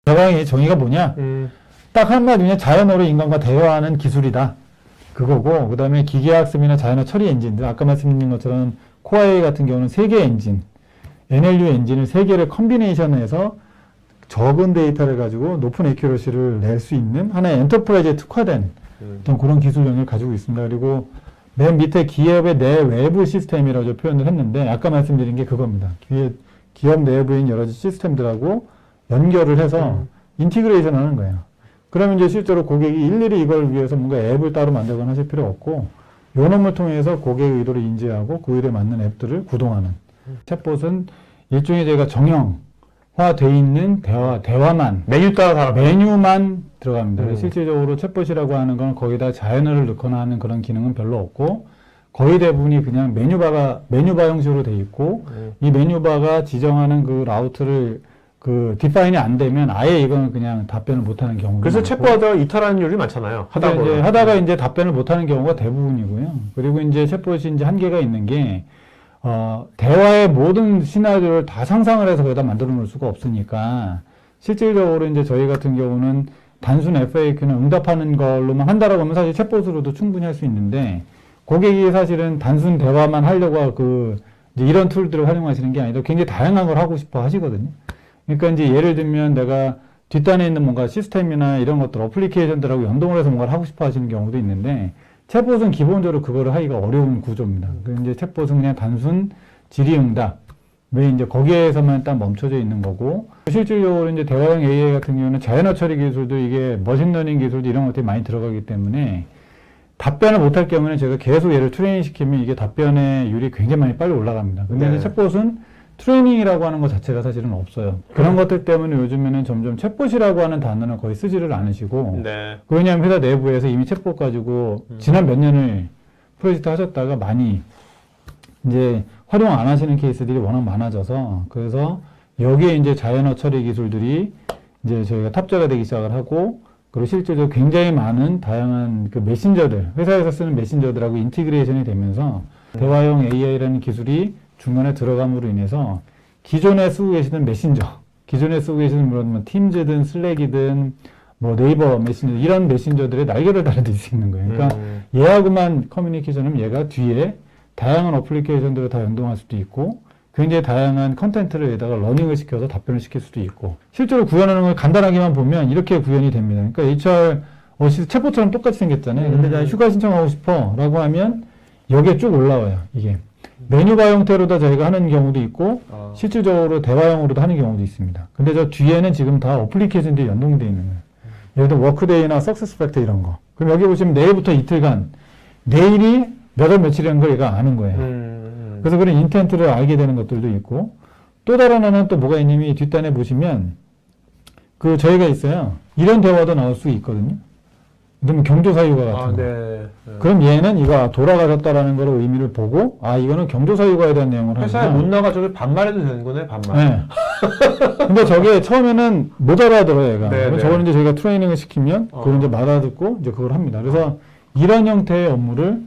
대화형의 정의가 뭐냐? 딱 한마디 그냥 자연어로 인간과 대화하는 기술이다. 그거고, 그 다음에 기계학습이나 자연어 처리 엔진들, 아까 말씀드린 것처럼 코어A 같은 경우는 3개의 엔진, NLU 엔진을 3개를 컨비네이션해서 적은 데이터를 가지고 높은 애큐러시를 낼 수 있는 하나의 엔터프라이즈에 특화된 어떤 그런 기술 영역을 가지고 있습니다. 그리고 맨 밑에 기업의 내외부 시스템이라고 표현을 했는데, 아까 말씀드린 게 그겁니다. 기업 내부에 있는 여러 가지 시스템들하고 연결을 해서 인티그레이션 하는 거예요. 그러면 이제 실제로 고객이 일일이 이걸 위해서 뭔가 앱을 따로 만들거나 하실 필요 없고, 요 놈을 통해서 고객의 의도를 인지하고 그 의도에 맞는 앱들을 구동하는. 챗봇은 일종의 저희가 정형화되어 있는 대화만, 메뉴만 들어갑니다. 실질적으로 챗봇이라고 하는 건 거기다 자연어를 넣거나 하는 그런 기능은 별로 없고, 거의 대부분이 그냥 메뉴바 형식으로 되어 있고, 이 메뉴바가 지정하는 그 라우트를 디파인이 안 되면 아예 이거는 그냥 답변을 못하는 경우가 그래서 많고. 챗봇하다가 이탈하는 일이 많잖아요. 하다가 이제 답변을 못하는 경우가 대부분이고요. 그리고 이제 챗봇이 이제 한계가 있는 게, 대화의 모든 시나리오를 다 상상을 해서 거기다 만들어 놓을 수가 없으니까, 실질적으로 이제 저희 같은 경우는 단순 FAQ는 응답하는 걸로만 한다라고 하면 사실 챗봇으로도 충분히 할 수 있는데, 고객이 사실은 단순 대화만 하려고 이제 이런 툴들을 활용하시는 게 아니라 굉장히 다양한 걸 하고 싶어 하시거든요. 그러니까 이제 예를 들면 내가 뒷단에 있는 뭔가 시스템이나 이런 것들, 어플리케이션들하고 연동을 해서 뭔가를 하고 싶어 하시는 경우도 있는데, 챗봇은 기본적으로 그거를 하기가 어려운 구조입니다. 그래서 이제 챗봇은 그냥 단순 질의응답, 왜 이제 거기에서만 딱 멈춰져 있는 거고, 실질적으로 이제 대화형 AI 같은 경우는 자연어 처리 기술도 이게 머신러닝 기술도 이런 것들이 많이 들어가기 때문에 답변을 못할 경우에는 제가 계속 얘를 트레이닝 시키면 이게 답변의 율이 굉장히 많이 빨리 올라갑니다. 근데 이제 챗봇은 트레이닝이라고 하는 것 자체가 사실은 없어요. 그런 것들 때문에 요즘에는 점점 챗봇이라고 하는 단어는 거의 쓰지를 않으시고, 왜냐하면 회사 내부에서 이미 챗봇 가지고 지난 몇 년을 프로젝트 하셨다가 많이 이제 활용 안 하시는 케이스들이 워낙 많아져서, 그래서 여기에 이제 자연어 처리 기술들이 이제 저희가 탑재가 되기 시작을 하고, 그리고 실제로 굉장히 많은 다양한 그 메신저들, 회사에서 쓰는 메신저들하고 인티그레이션이 되면서 대화형 AI라는 기술이 중간에 들어감으로 인해서 기존에 쓰고 계시던 메신저, 기존에 쓰고 계시는 뭐 팀즈든 슬랙이든 뭐 네이버 메신저 이런 메신저들의 날개를 달아 들 수 있는 거예요. 그러니까 얘하고만 커뮤니케이션은 얘가 뒤에 다양한 어플리케이션들을 다 연동할 수도 있고, 굉장히 다양한 컨텐츠를 여기다가 러닝을 시켜서 답변을 시킬 수도 있고, 실제로 구현하는 걸 간단하게만 보면 이렇게 구현이 됩니다. 그러니까 HR 어시스트 챗봇처럼 똑같이 생겼잖아요. 근데 나 휴가 신청하고 싶어 라고 하면 여기에 쭉 올라와요. 이게 메뉴바 형태로도 저희가 하는 경우도 있고, 실질적으로 대화형으로도 하는 경우도 있습니다. 근데 저 뒤에는 지금 다 어플리케이션들이 연동되어 있는 거예요. 예를 들어 워크데이나 석세스 팩터 이런 거. 그럼 여기 보시면 내일부터 이틀간 내일이 몇 월 며칠이라는 걸 얘가 아는 거예요. 그래서 그런 인텐트를 알게 되는 것들도 있고, 또 다른 하나는 또 뭐가 있냐면 뒷단에 보시면 저희가 있어요. 이런 대화도 나올 수 있거든요. 그러면 경조사유가 같은 거. 그럼 얘는 이거 돌아가셨다라는 걸 의미를 보고, 이거는 경조사유가에 대한 내용을 하는 회사에 못 나가서 반말해도 되는 거네, 반말. 네. 근데 저게 처음에는 못 알아들어요, 얘가. 그럼 저걸 이제 저희가 트레이닝을 시키면 그걸 이제 알아듣고 이제 그걸 합니다. 그래서 이런 형태의 업무를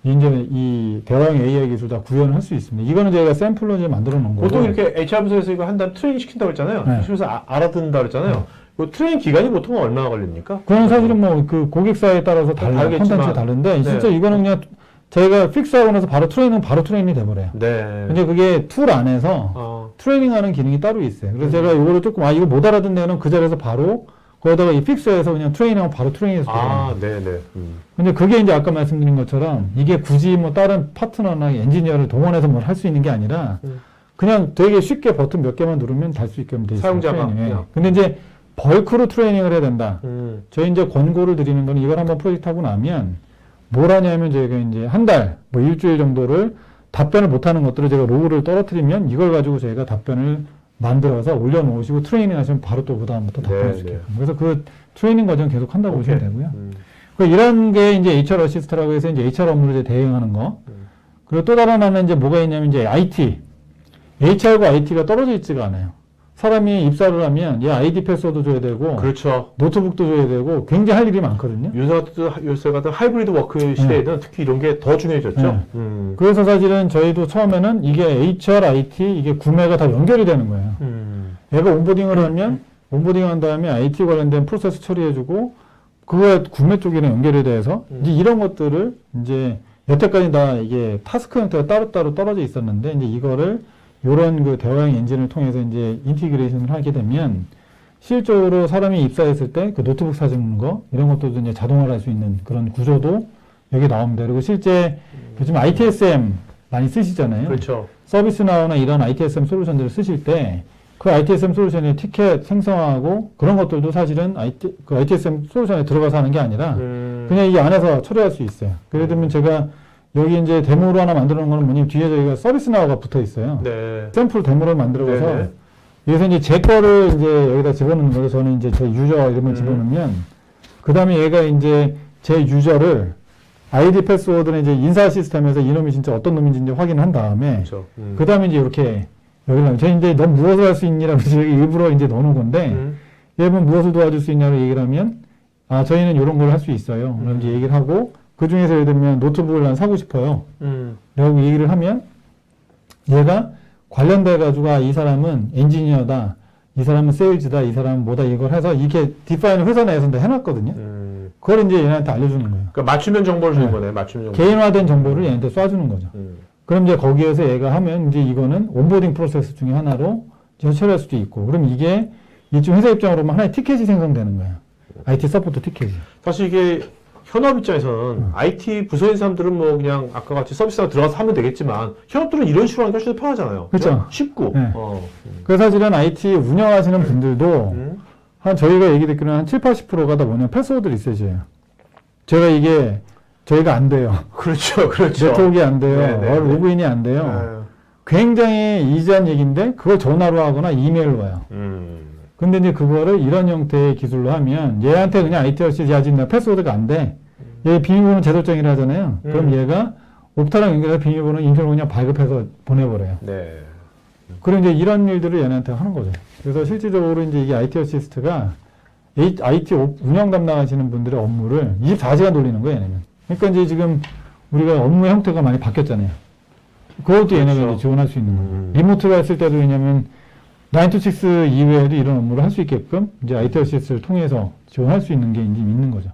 이제 이 대화형 AI 기술 다 구현을 할 수 있습니다. 이거는 저희가 샘플로 이제 만들어 놓은 거고. 보통 이렇게 HR 부서에서 이거 한 다음 트레이닝 시킨다고 했잖아요. 그래서 알아듣는다 그랬잖아요. 그 트레이닝 기간이 보통 얼마나 걸립니까? 그건 사실은 뭐 고객사에 따라서 콘텐츠가 다른데, 진짜 이거는 그냥 저희가 픽스하고 나서 바로 트레이닝이 돼버려요. 근데 그게 툴 안에서 트레이닝하는 기능이 따로 있어요. 그래서 제가 이거를 조금 이거 못 알아듣네는 그 자리에서 바로 거기다가 이 픽스해서 그냥 트레이닝하고 바로 트레이닝해서 근데 그게 이제 아까 말씀드린 것처럼 이게 굳이 뭐 다른 파트너나 엔지니어를 동원해서 뭘 할 수 있는 게 아니라 그냥 되게 쉽게 버튼 몇 개만 누르면 달 수 있게끔 돼 있어요. 사용자가. 근데 이제 벌크로 트레이닝을 해야 된다. 저희 이제 권고를 드리는 거는 이걸 한번 프로젝트 하고 나면 뭘 하냐면 저희가 이제 한 달, 뭐 일주일 정도를 답변을 못하는 것들을 제가 로그를 떨어뜨리면 이걸 가지고 저희가 답변을 만들어서 올려놓으시고 트레이닝 하시면 바로 또 그다음부터 답변을 시켜요. 그래서 그 트레이닝 과정 계속 한다고 보시면 되고요. 이런 게 이제 HR 어시스트라고 해서 이제 HR 업무를 이제 대행하는 거. 그리고 또 다른 하나는 이제 뭐가 있냐면 이제 IT. HR과 IT가 떨어져 있지가 않아요. 사람이 입사를 하면 얘 아이디 패스워드 줘야 되고, 노트북도 줘야 되고, 굉장히 할 일이 많거든요. 요새 같은 하이브리드 워크 시대에는 특히 이런 게 더 중요해졌죠. 그래서 사실은 저희도 처음에는 이게 HR, IT, 이게 구매가 다 연결이 되는 거예요. 얘가 온보딩을 하면 온보딩 한 다음에 IT 관련된 프로세스 처리해주고 그거에 구매 쪽이랑 연결이 돼서 이제 이런 것들을 이제 여태까지 다 이게 타스크 형태가 따로따로 떨어져 있었는데 이제 이거를 요런 그 대화형 엔진을 통해서 이제 인티그레이션을 하게 되면 실질적으로 사람이 입사했을 때 그 노트북 사주는 거 이런 것도 이제 자동화를 할 수 있는 그런 구조도 여기 나옵니다. 그리고 실제 요즘 ITSM 많이 쓰시잖아요. 그렇죠. 서비스나우나 이런 ITSM 솔루션들을 쓰실 때 그 ITSM 솔루션의 티켓 생성하고 그런 것들도 사실은 그 ITSM 솔루션에 들어가서 하는 게 아니라 그냥 이 안에서 처리할 수 있어요. 예를 들면 제가 여기 이제 데모로 하나 만들어 놓은 거는 뭐냐면 뒤에 저희가 서비스나우가 붙어 있어요. 네. 샘플 데모를 만들어서 네네. 여기서 이제 제 거를 이제 여기다 집어넣는 거죠. 저는 이제 제 유저 이름을 집어넣으면 그 다음에 얘가 이제 제 유저를 아이디 패스워드는 이제 인사 시스템에서 이놈이 진짜 어떤 놈인지 이제 확인한 다음에 그렇죠. 그 다음에 이제 이렇게 여기를 저희 이제 넌 무엇을 할 수 있니라고 저희 일부러 이제 넣어놓은 건데 얘는 무엇을 도와줄 수 있냐고 얘기를 하면 아 저희는 이런 걸 할 수 있어요. 그럼 이제 얘기를 하고 그 중에서 예를 들면 노트북을 난 사고 싶어요. 라고 얘기를 하면 얘가 관련돼 가지고 아, 이 사람은 엔지니어다. 이 사람은 세일즈다. 이 사람은 뭐다. 이걸 해서 이렇게 디파인을 회사 내에서 해놨거든요. 그걸 이제 얘네한테 알려주는 거예요. 그러니까 맞춤형 정보를 주는 네. 거네. 맞춤형 정보. 개인화된 정보를 얘한테 쏴주는 거죠. 그럼 이제 거기에서 얘가 하면 이제 이거는 온보딩 프로세스 중에 하나로 이제 처리할 수도 있고. 그럼 이게 이쪽 회사 입장으로 보면 하나의 티켓이 생성되는 거예요. IT 서포트 티켓이. 사실 이게 현업 입장에서는 IT 부서인 사람들은 뭐 그냥 아까 같이 서비스가 들어가서 하면 되겠지만 현업들은 이런 식으로 하니까 훨씬 더 편하잖아요. 그렇죠. 쉽고. 네. 그래서 사실은 IT 운영하시는 분들도 한 저희가 얘기 듣기로는 한 70~80%가 다 뭐냐면 패스워드 리셋이에요. 제가 이게 저희가 안 돼요. 그렇죠. 그렇죠. 네트워크가 안 돼요. 네. 로그인이 안 돼요. 굉장히 이지한 얘기인데 그걸 전화로 하거나 이메일로 와요. 근데 이제 그거를 이런 형태의 기술로 하면 얘한테 그냥 ITRC 야지 나 패스워드가 안 돼. 얘 비밀번호 재설정이라 하잖아요. 그럼 얘가 옵타랑 연결해서 비밀번호 인터넷 그냥 발급해서 보내버려요. 네. 그럼 이제 이런 일들을 얘네한테 하는 거죠. 그래서 실질적으로 이제 이게 IT 어시스트가 IT 운영 담당하시는 분들의 업무를 24시간 돌리는 거예요, 얘네는. 그러니까 이제 지금 우리가 업무 형태가 많이 바뀌었잖아요. 그것도 얘네가 그렇죠. 이제 지원할 수 있는 거예요. 리모트로 했을 때도 왜냐면 9to6 이외에도 이런 업무를 할 수 있게끔 이제 IT 어시스트를 통해서 지원할 수 있는 게 이제 있는 거죠.